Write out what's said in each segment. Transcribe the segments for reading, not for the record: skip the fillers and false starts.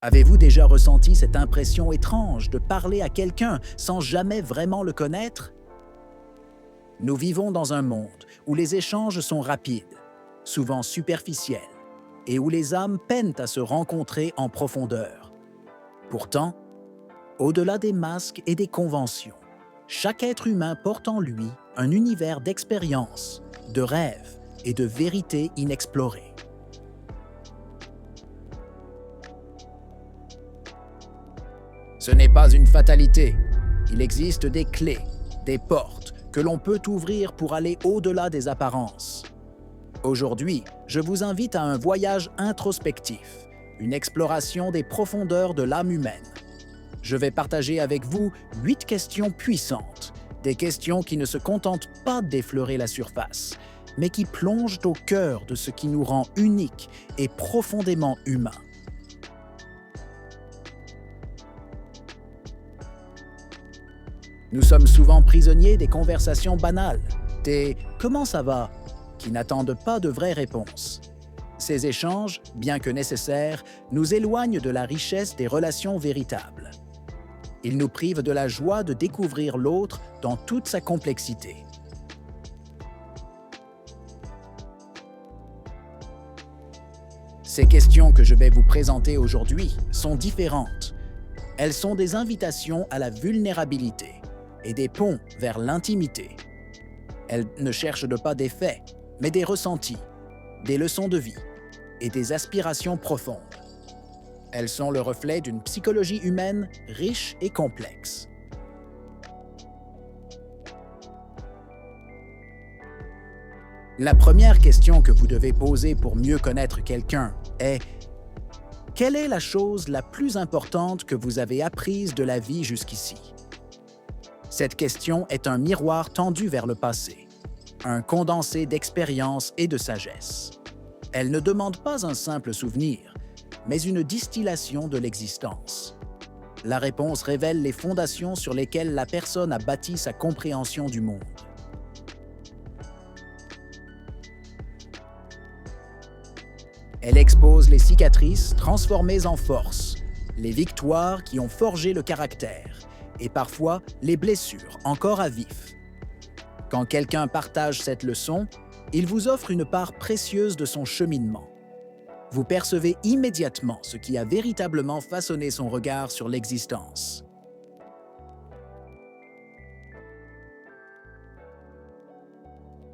Avez-vous déjà ressenti cette impression étrange de parler à quelqu'un sans jamais vraiment le connaître? Nous vivons dans un monde où les échanges sont rapides, souvent superficiels, et où les âmes peinent à se rencontrer en profondeur. Pourtant, au-delà des masques et des conventions, chaque être humain porte en lui un univers d'expériences, de rêves et de vérités inexplorées. Ce n'est pas une fatalité. Il existe des clés, des portes que l'on peut ouvrir pour aller au-delà des apparences. Aujourd'hui, je vous invite à un voyage introspectif, une exploration des profondeurs de l'âme humaine. Je vais partager avec vous 8 questions puissantes, des questions qui ne se contentent pas d'effleurer la surface, mais qui plongent au cœur de ce qui nous rend uniques et profondément humains. Nous sommes souvent prisonniers des conversations banales, des « comment ça va ?» qui n'attendent pas de vraies réponses. Ces échanges, bien que nécessaires, nous éloignent de la richesse des relations véritables. Ils nous privent de la joie de découvrir l'autre dans toute sa complexité. Ces questions que je vais vous présenter aujourd'hui sont différentes. Elles sont des invitations à la vulnérabilité et des ponts vers l'intimité. Elles ne cherchent pas des faits, mais des ressentis, des leçons de vie et des aspirations profondes. Elles sont le reflet d'une psychologie humaine riche et complexe. La première question que vous devez poser pour mieux connaître quelqu'un est: quelle est la chose la plus importante que vous avez apprise de la vie jusqu'ici? Cette question est un miroir tendu vers le passé, un condensé d'expérience et de sagesse. Elle ne demande pas un simple souvenir, mais une distillation de l'existence. La réponse révèle les fondations sur lesquelles la personne a bâti sa compréhension du monde. Elle expose les cicatrices transformées en force, les victoires qui ont forgé le caractère, et parfois les blessures encore à vif. Quand quelqu'un partage cette leçon, il vous offre une part précieuse de son cheminement. Vous percevez immédiatement ce qui a véritablement façonné son regard sur l'existence.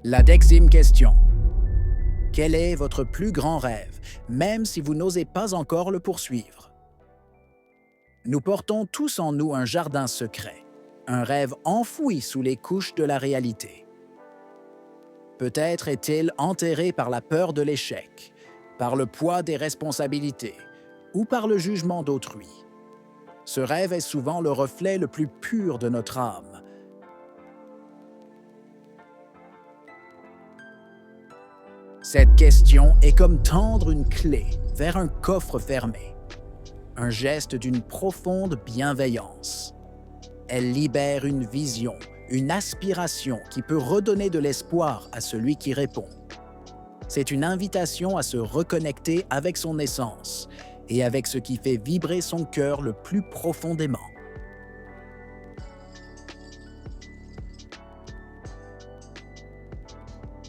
La 10e question. Quel est votre plus grand rêve, même si vous n'osez pas encore le poursuivre? Nous portons tous en nous un jardin secret, un rêve enfoui sous les couches de la réalité. Peut-être est-il enterré par la peur de l'échec, par le poids des responsabilités ou par le jugement d'autrui. Ce rêve est souvent le reflet le plus pur de notre âme. Cette question est comme tendre une clé vers un coffre fermé, un geste d'une profonde bienveillance. Elle libère une vision, une aspiration qui peut redonner de l'espoir à celui qui répond. C'est une invitation à se reconnecter avec son essence et avec ce qui fait vibrer son cœur le plus profondément.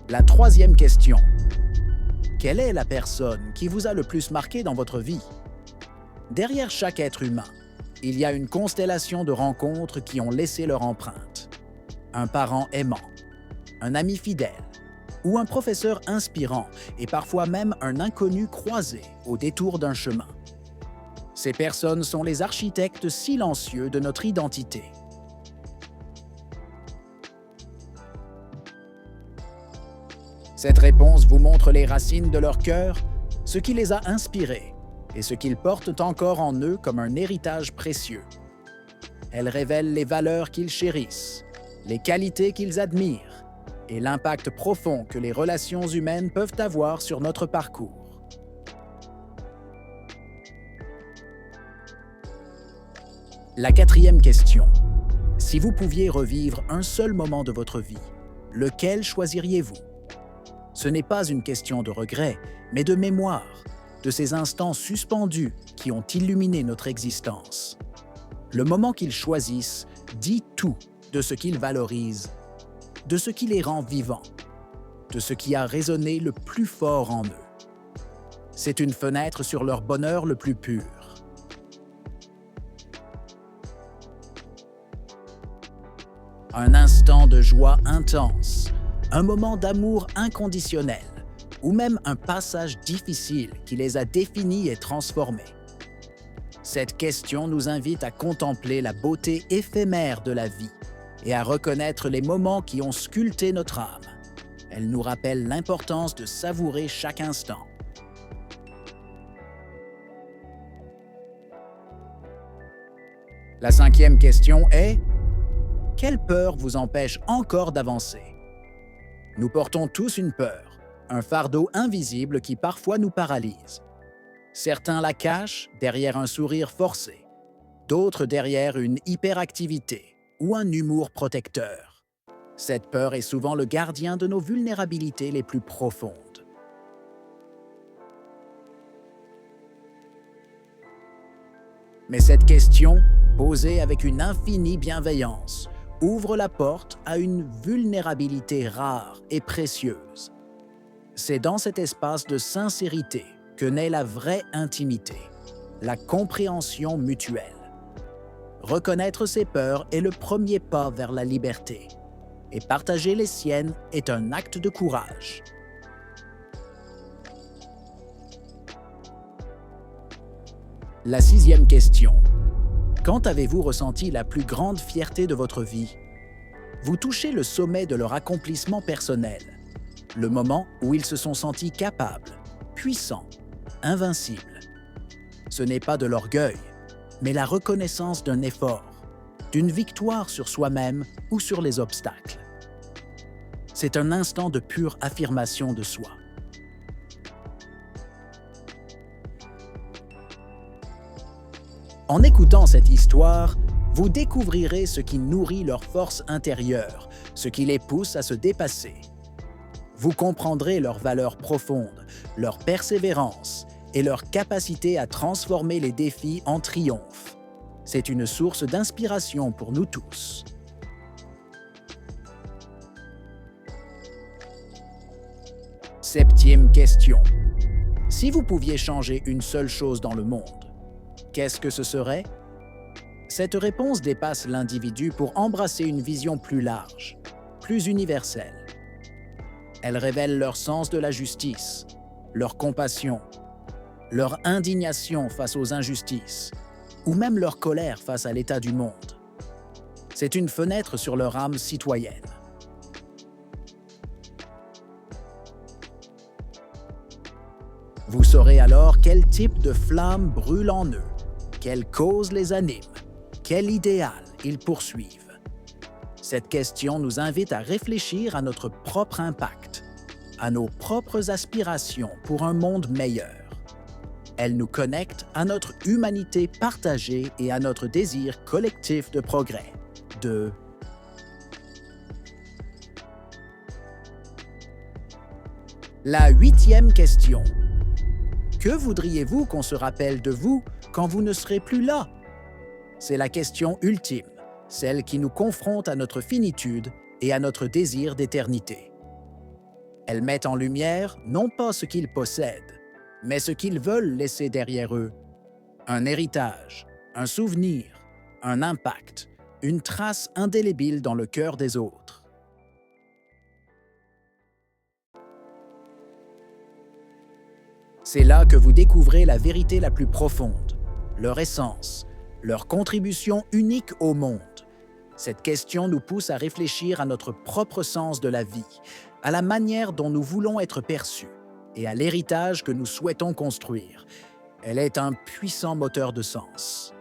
La 3e question. Quelle est la personne qui vous a le plus marqué dans votre vie? Derrière chaque être humain, il y a une constellation de rencontres qui ont laissé leur empreinte. Un parent aimant, un ami fidèle, ou un professeur inspirant, et parfois même un inconnu croisé au détour d'un chemin. Ces personnes sont les architectes silencieux de notre identité. Cette réponse vous montre les racines de leur cœur, ce qui les a inspirés et ce qu'ils portent encore en eux comme un héritage précieux. Elle révèle les valeurs qu'ils chérissent, les qualités qu'ils admirent et l'impact profond que les relations humaines peuvent avoir sur notre parcours. La 4e question. Si vous pouviez revivre un seul moment de votre vie, lequel choisiriez-vous? Ce n'est pas une question de regret, mais de mémoire, de ces instants suspendus qui ont illuminé notre existence. Le moment qu'ils choisissent dit tout de ce qu'ils valorisent, de ce qui les rend vivants, de ce qui a résonné le plus fort en eux. C'est une fenêtre sur leur bonheur le plus pur. Un instant de joie intense, un moment d'amour inconditionnel, ou même un passage difficile qui les a définis et transformés. Cette question nous invite à contempler la beauté éphémère de la vie et à reconnaître les moments qui ont sculpté notre âme. Elle nous rappelle l'importance de savourer chaque instant. La 5e question est: quelle peur vous empêche encore d'avancer? Nous portons tous une peur, un fardeau invisible qui parfois nous paralyse. Certains la cachent derrière un sourire forcé, d'autres derrière une hyperactivité ou un humour protecteur. Cette peur est souvent le gardien de nos vulnérabilités les plus profondes. Mais cette question, posée avec une infinie bienveillance, ouvre la porte à une vulnérabilité rare et précieuse. C'est dans cet espace de sincérité que naît la vraie intimité, la compréhension mutuelle. Reconnaître ses peurs est le premier pas vers la liberté, et partager les siennes est un acte de courage. La 6e question. Quand avez-vous ressenti la plus grande fierté de votre vie? Vous touchez le sommet de leur accomplissement personnel, le moment où ils se sont sentis capables, puissants, invincibles. Ce n'est pas de l'orgueil, mais la reconnaissance d'un effort, d'une victoire sur soi-même ou sur les obstacles. C'est un instant de pure affirmation de soi. En écoutant cette histoire, vous découvrirez ce qui nourrit leur force intérieure, ce qui les pousse à se dépasser. Vous comprendrez leurs valeurs profondes, leur persévérance et leur capacité à transformer les défis en triomphe. C'est une source d'inspiration pour nous tous. Septième question. Si vous pouviez changer une seule chose dans le monde, qu'est-ce que ce serait? Cette réponse dépasse l'individu pour embrasser une vision plus large, plus universelle. Elle révèle leur sens de la justice, leur compassion, leur indignation face aux injustices, ou même leur colère face à l'état du monde. C'est une fenêtre sur leur âme citoyenne. Vous saurez alors quel type de flamme brûle en eux, quelle cause les anime, quel idéal ils poursuivent. Cette question nous invite à réfléchir à notre propre impact, à nos propres aspirations pour un monde meilleur. Elle nous connecte à notre humanité partagée et à notre désir collectif de progrès, La 8e question. Que voudriez-vous qu'on se rappelle de vous quand vous ne serez plus là? C'est la question ultime, celle qui nous confronte à notre finitude et à notre désir d'éternité. Elle met en lumière non pas ce qu'ils possèdent, mais ce qu'ils veulent laisser derrière eux. Un héritage, un souvenir, un impact, une trace indélébile dans le cœur des autres. C'est là que vous découvrez la vérité la plus profonde, leur essence, leur contribution unique au monde. Cette question nous pousse à réfléchir à notre propre sens de la vie, à la manière dont nous voulons être perçus et à l'héritage que nous souhaitons construire. Elle est un puissant moteur de sens.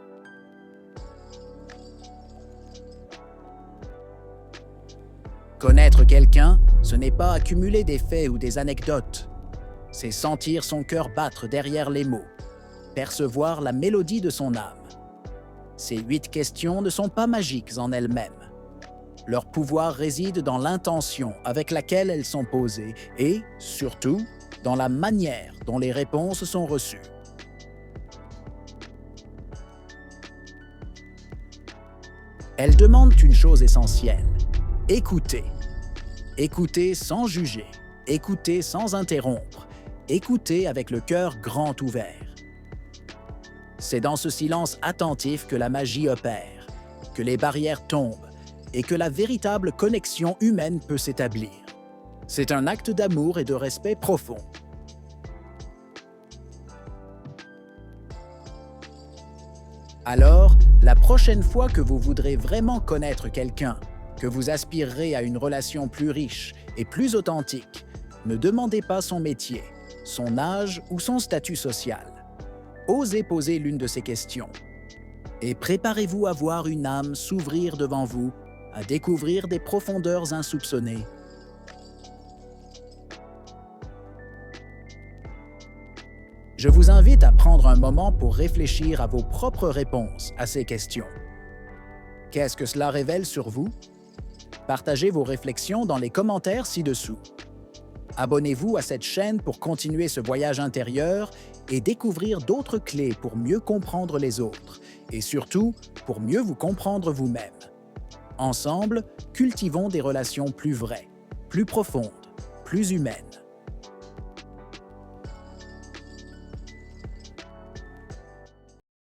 Connaître quelqu'un, ce n'est pas accumuler des faits ou des anecdotes. C'est sentir son cœur battre derrière les mots, percevoir la mélodie de son âme. Ces 8 questions ne sont pas magiques en elles-mêmes. Leur pouvoir réside dans l'intention avec laquelle elles sont posées et, surtout, dans la manière dont les réponses sont reçues. Elles demandent une chose essentielle: écouter. Écouter sans juger, écouter sans interrompre, écouter avec le cœur grand ouvert. C'est dans ce silence attentif que la magie opère, que les barrières tombent et que la véritable connexion humaine peut s'établir. C'est un acte d'amour et de respect profond. Alors, la prochaine fois que vous voudrez vraiment connaître quelqu'un, que vous aspirerez à une relation plus riche et plus authentique, ne demandez pas son métier, son âge ou son statut social. Osez poser l'une de ces questions. Et préparez-vous à voir une âme s'ouvrir devant vous, à découvrir des profondeurs insoupçonnées. Je vous invite à prendre un moment pour réfléchir à vos propres réponses à ces questions. Qu'est-ce que cela révèle sur vous? Partagez vos réflexions dans les commentaires ci-dessous. Abonnez-vous à cette chaîne pour continuer ce voyage intérieur et découvrir d'autres clés pour mieux comprendre les autres et surtout pour mieux vous comprendre vous-même. Ensemble, cultivons des relations plus vraies, plus profondes, plus humaines.